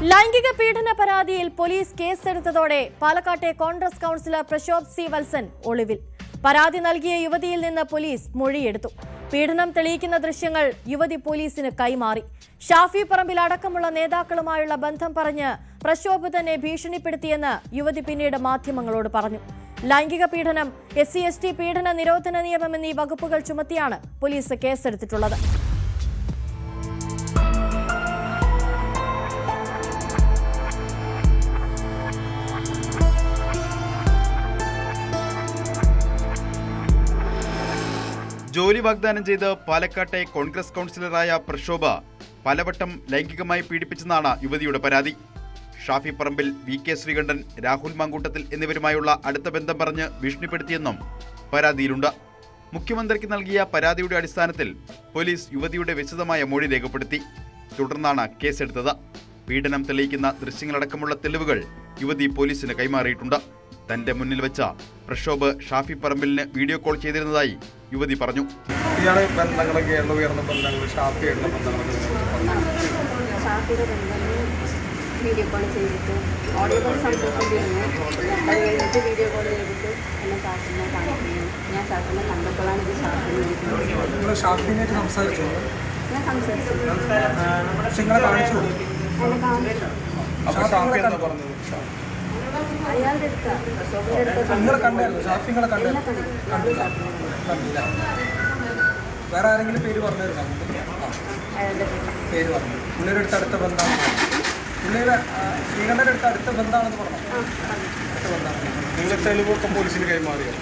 ലൈംഗിക പീഡന പരാതിയിൽ പോലീസ് കേസെടുത്തതോടെ പാലക്കാട്ടെ കോൺഗ്രസ് കൗൺസിലർ പ്രശോഭ് സി വത്സൻ ഒളിവിൽ. പരാതി നൽകിയ യുവതിയിൽ നിന്ന് പോലീസ് മൊഴിയെടുത്തു. പീഡനം തെളിയിക്കുന്ന ദൃശ്യങ്ങൾ യുവതി പോലീസിന് കൈമാറി. ഷാഫി പറമ്പിൽ അടക്കമുള്ള നേതാക്കളുമായുള്ള ബന്ധം പറഞ്ഞ് പ്രശോഭ് തന്നെ ഭീഷണിപ്പെടുത്തിയെന്ന് യുവതി പിന്നീട് മാധ്യമങ്ങളോട് പറഞ്ഞു. ലൈംഗിക പീഡനം, SC/ST പീഡന നിരോധന നിയമം എന്നീ വകുപ്പുകൾ ചുമത്തിയാണ് പോലീസ് കേസെടുത്തിട്ടുള്ളത്. ജോലി വാഗ്ദാനം ചെയ്ത് പാലക്കാട്ടെ കോൺഗ്രസ് കൗൺസിലറായ പ്രശോഭ പലവട്ടം ലൈംഗികമായി പീഡിപ്പിച്ചെന്നാണ് യുവതിയുടെ പരാതി. ഷാഫി പറമ്പിൽ, VK ശ്രീകണ്ഠൻ, രാഹുൽ മാങ്കൂട്ടത്തിൽ എന്നിവരുമായുള്ള അടുത്ത ബന്ധം പറഞ്ഞ് ഭീഷണിപ്പെടുത്തിയെന്നും പരാതിയിലുണ്ട്. മുഖ്യമന്ത്രിക്ക് നൽകിയ പരാതിയുടെ അടിസ്ഥാനത്തിൽ പോലീസ് യുവതിയുടെ വിശദമായ മൊഴി രേഖപ്പെടുത്തി. തുടർന്നാണ് കേസെടുത്തത്. പീഡനം തെളിയിക്കുന്ന ദൃശ്യങ്ങളടക്കമുള്ള തെളിവുകൾ യുവതി പോലീസിന് കൈമാറിയിട്ടുണ്ട്. തന്റെ മുന്നിൽ വെച്ച പ്രശോഭ് ഷാഫി പറമ്പിലിന് വീഡിയോ കോൾ ചെയ്തിരുന്നതായി യുവതി പറഞ്ഞു. വീഡിയോ കോൾ ചെയ്തിട്ട് ഓഡിയോ കോൾ സംസാരിച്ചിരുന്നു. അത് കഴിഞ്ഞിട്ട് വീഡിയോ കോൾ ചെയ്തിട്ട് എന്നെ ഷാഫിനെ കാണിക്കുന്നു. ഞാൻ ഷാഫിനെ കണ്ടപ്പോഴാണ് ഇത് ഷാഫിനെ സംസാരിച്ചു. ഞാൻ സംസാരിച്ചു. അയാളുടെ വേറെ ആരെങ്കിലും പേര് പറഞ്ഞിരുന്നോ? പേര് പറഞ്ഞു. പുള്ളിയുടെ അടുത്ത് അടുത്ത ബന്ധമാണ്. പുള്ളിയുടെ ശ്രീകണ്ഠൻ്റെ അടുത്ത് അടുത്ത ബന്ധമാണെന്ന് പറഞ്ഞു. അടുത്ത ബന്ധമാണ്. നിങ്ങൾ തെളിവൊക്കെ പോലീസിന് കൈമാറിയോ?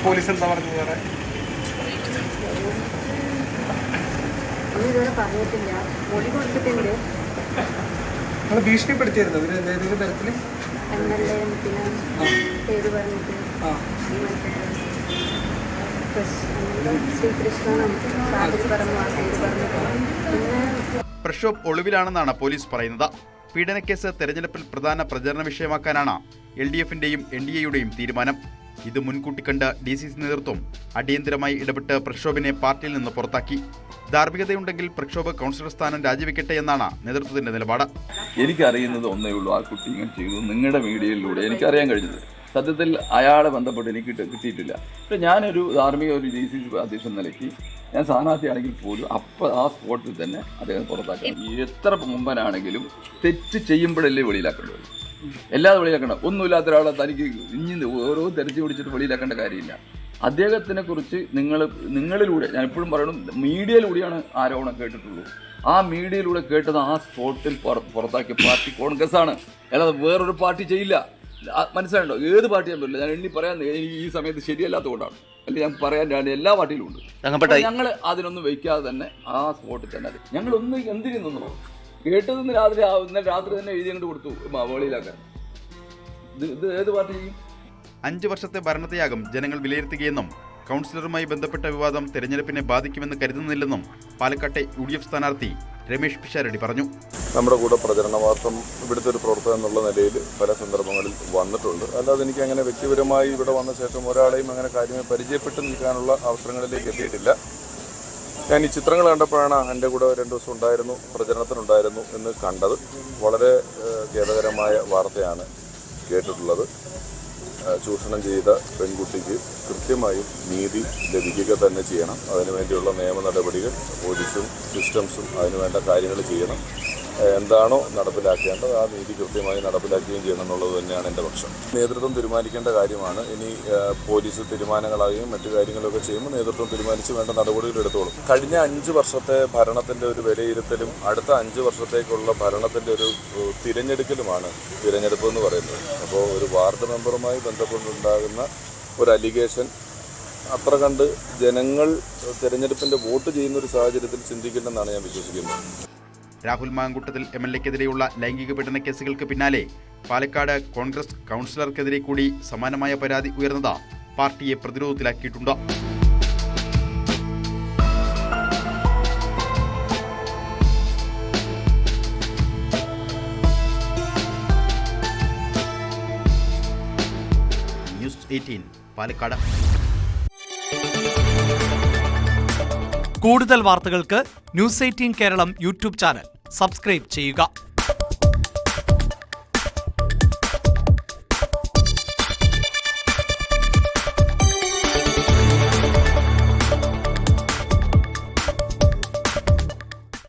പോലീസ് എന്താ പറഞ്ഞു? വേറെ ഇതുവരെ പറഞ്ഞിട്ടില്ല. മൊഴി കൊടുത്തിട്ടുണ്ട്. നിങ്ങൾ ഭീഷണിപ്പെടുത്തിയിരുന്നു ഇവർ ഏതെങ്കിലും തരത്തിൽ? MLA പിന്നെ പേര് പറഞ്ഞിട്ട് ശ്രീകൃഷ്ണനും ഷാഫി പറമ്പ് ആ പേര് പറഞ്ഞിട്ട്. പിന്നെ പ്രശോഭ് ഒളിവിലാണെന്നാണ് പോലീസ് പറയുന്നത്. പീഡനക്കേസ് തെരഞ്ഞെടുപ്പിൽ പ്രധാന പ്രചരണ വിഷയമാക്കാനാണ് LDFന്റെയും NDAയുടെയും തീരുമാനം. ഇത് മുൻകൂട്ടി കണ്ട് DCC നേതൃത്വം അടിയന്തരമായി ഇടപെട്ട് പ്രക്ഷോഭിനെ പാർട്ടിയിൽ നിന്ന് പുറത്താക്കി. ധാർമ്മികതയുണ്ടെങ്കിൽ പ്രക്ഷോഭ് കൗൺസിലർ സ്ഥാനം രാജിവെക്കട്ടെ എന്നാണ് നേതൃത്വത്തിന്റെ നിലപാട്. എനിക്കറിയുന്നത് ഒന്നേ ഉള്ളൂ, ആ കുട്ടി ഇങ്ങനെ ചെയ്തു. നിങ്ങളുടെ മീഡിയയിലൂടെ എനിക്കറിയാൻ കഴിഞ്ഞത്. സത്യത്തിൽ അയാളെ ബന്ധപ്പെട്ട് എനിക്ക് കിട്ടിയിട്ടില്ല. പക്ഷേ ഞാനൊരു ധാർമ്മിക ഒരു DCC അധ്യക്ഷൻ നിലയ്ക്ക് ഞാൻ സ്ഥാനാർത്ഥിയാണെങ്കിൽ പോലും ആ സ്പോട്ടിൽ തന്നെ അദ്ദേഹം പുറത്താക്കണം. എത്ര മുമ്പനാണെങ്കിലും തെറ്റ് ചെയ്യുമ്പോഴല്ലേ വെളിയിലാക്കേണ്ടത്. എല്ലാതെ വെളിയിലാക്കണം. ഒന്നുമില്ലാത്ത ഒരാളെ തനിക്ക് ഇനി ഓരോ തെരച്ചു പിടിച്ചിട്ട് വെളിയിലാക്കേണ്ട കാര്യമില്ല. അദ്ദേഹത്തിനെ കുറിച്ച് നിങ്ങളിലൂടെ, ഞാൻ എപ്പോഴും പറയണം, മീഡിയയിലൂടെയാണ് ആരോപണം കേട്ടിട്ടുള്ളൂ. ആ മീഡിയയിലൂടെ കേട്ടത് ആ സ്പോട്ടിൽ പുറത്താക്കിയ പാർട്ടി കോൺഗ്രസ് ആണ്. അല്ലാതെ വേറൊരു പാർട്ടി ചെയ്യില്ല. മനസ്സിലാണ്ടോ? ഏത് പാർട്ടിയാൻ പറ്റില്ല. ഞാൻ എണ്ണി പറയാൻ ഈ സമയത്ത് ശരിയല്ലാത്തതുകൊണ്ടാണ്. അല്ലെങ്കിൽ ഞാൻ പറയാൻ എല്ലാ പാർട്ടിയിലും ഉണ്ട്. ഞങ്ങൾ അതിനൊന്നും വയ്ക്കാതെ തന്നെ ആ സ്പോട്ടിൽ തന്നെ ഞങ്ങളൊന്നും എന്തിനു നിന്നു കേട്ടതെന്ന് രാത്രി തന്നെ എഴുതി അങ്ങോട്ട് കൊടുത്തു വെളിയിലാക്കാൻ. ഇത് ഏത് പാർട്ടി ചെയ്യും? 5 വർഷത്തെ ഭരണത്തെയാകും ജനങ്ങൾ വിലയിരുത്തുകയെന്നും കൗൺസിലറുമായി ബന്ധപ്പെട്ട വിവാദം തെരഞ്ഞെടുപ്പിനെ ബാധിക്കുമെന്ന് കരുതുന്നില്ലെന്നും പാലക്കാട്ടെ UDF സ്ഥാനാർത്ഥി രമേഷ് പിഷാരടി പറഞ്ഞു. നമ്മുടെ കൂടെ പ്രചരണമാർത്തം ഇവിടുത്തെ ഒരു പ്രവർത്തനം എന്നുള്ള നിലയിൽ പല സന്ദർഭങ്ങളിൽ വന്നിട്ടുണ്ട്. അല്ലാതെ എനിക്ക് അങ്ങനെ വ്യക്തിപരമായി ഇവിടെ വന്ന ശേഷം ഒരാളെയും അങ്ങനെ കാര്യമായി പരിചയപ്പെട്ട് നിൽക്കാനുള്ള അവസരങ്ങളിലേക്ക് എത്തിയിട്ടില്ല. ഞാൻ ഈ ചിത്രങ്ങൾ കണ്ടപ്പോഴാണ് എൻ്റെ കൂടെ 2 ദിവസം ഉണ്ടായിരുന്നു, പ്രചരണത്തിനുണ്ടായിരുന്നു എന്ന് കണ്ടത്. വളരെ ഖേദകരമായ വാർത്തയാണ് കേട്ടിട്ടുള്ളത്. ചൂഷണം ചെയ്ത പെൺകുട്ടിക്ക് കൃത്യമായും നീതി ലഭിക്കുക തന്നെ ചെയ്യണം. അതിനുവേണ്ടിയുള്ള നിയമ നടപടികൾ പോലീസും സിസ്റ്റംസും അതിനുവേണ്ട കാര്യങ്ങൾ ചെയ്യണം. എന്താണോ നടപ്പിലാക്കേണ്ടത് ആ നീതി കൃത്യമായി നടപ്പിലാക്കുകയും ചെയ്യണം എന്നുള്ളത് തന്നെയാണ് എൻ്റെ പക്ഷം. നേതൃത്വം തീരുമാനിക്കേണ്ട കാര്യമാണ്. ഇനി പോലീസ് തീരുമാനങ്ങളാകുകയും മറ്റു കാര്യങ്ങളൊക്കെ ചെയ്യുമ്പോൾ നേതൃത്വം തീരുമാനിച്ച് വേണ്ട നടപടികൾ എടുത്തോളും. കഴിഞ്ഞ 5 വർഷത്തെ ഭരണത്തിൻ്റെ ഒരു വിലയിരുത്തലും അടുത്ത 5 വർഷത്തേക്കുള്ള ഭരണത്തിൻ്റെ ഒരു തിരഞ്ഞെടുക്കലുമാണ് തിരഞ്ഞെടുപ്പ് എന്ന് പറയുന്നത്. അപ്പോൾ ഒരു വാർഡ് മെമ്പറുമായി ബന്ധപ്പെട്ടുണ്ടാകുന്ന ഒരു അലിഗേഷൻ അത്ര കണ്ട് ജനങ്ങൾ തിരഞ്ഞെടുപ്പിൻ്റെ വോട്ട് ചെയ്യുന്ന ഒരു സാഹചര്യത്തിൽ ചിന്തിക്കില്ലെന്നാണ് ഞാൻ വിശ്വസിക്കുന്നത്. രാഹുൽ മാങ്കൂട്ടത്തിൽ MLAക്കെതിരെയുള്ള ലൈംഗിക പീഡന കേസുകൾക്ക് പിന്നാലെ പാലക്കാട് കോൺഗ്രസ് കൗൺസിലർക്കെതിരെ കൂടി സമാനമായ പരാതി ഉയർന്നത് പാർട്ടിയെ പ്രതിരോധത്തിലാക്കിയിട്ടുണ്ട്. News 18 പാലക്കാട്. കൂടുതൽ വാർത്തകൾക്ക് news 18 Keralam YouTube channel subscribe ചെയ്യുക.